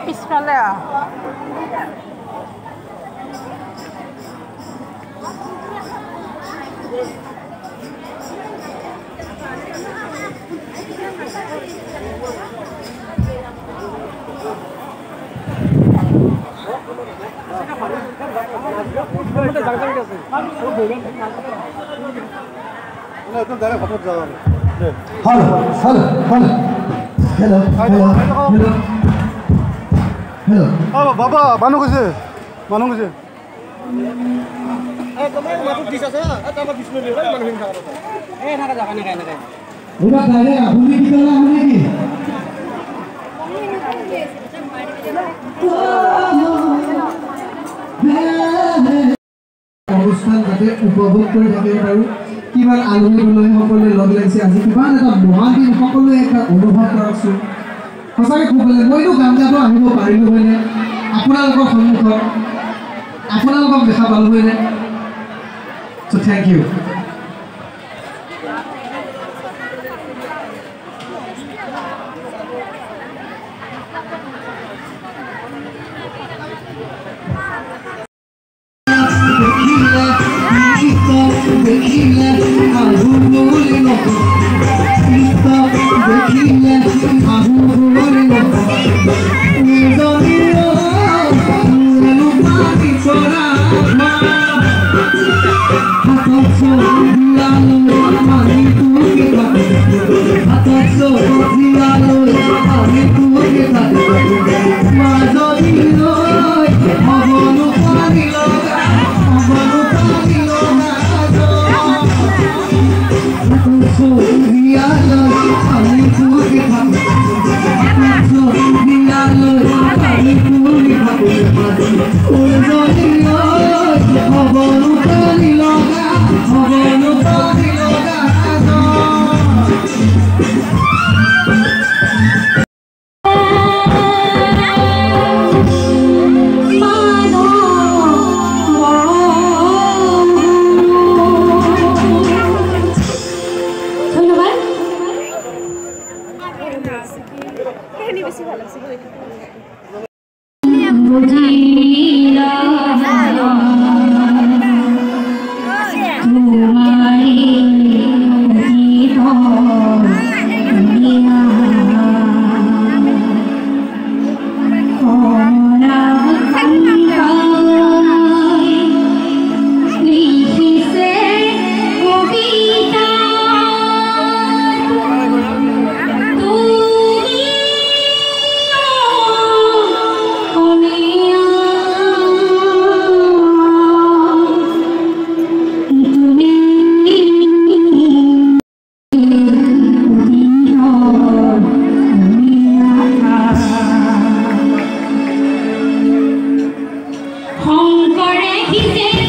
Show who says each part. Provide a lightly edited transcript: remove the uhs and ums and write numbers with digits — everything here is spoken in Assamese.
Speaker 1: পিছফালে
Speaker 2: Hello. Baba, mana kau Mana kau kemarin masuk di sana, tambah bismillah kan mana hingga nak jangan. Udah kaya, huni kita lah huni. অনুষ্ঠান যাতে উপভোগ কৰি থাকিব পাৰোঁ কিমান আলহী দুলহী সকলোৱে লগ লাগিছে আজি কিমান এটা মহান দিন সকলোৱে এটা অনুভৱ কৰকচোন সঁচাকৈ খুব ভাল লাগে মইতো গান গাব আহিব পাৰিলোঁ হয়নে আপোনালোকৰ সন্মুখত আপোনালোকক দেখা পালোঁ হয়নে চ' থেংক ইউ
Speaker 3: Hong Kong,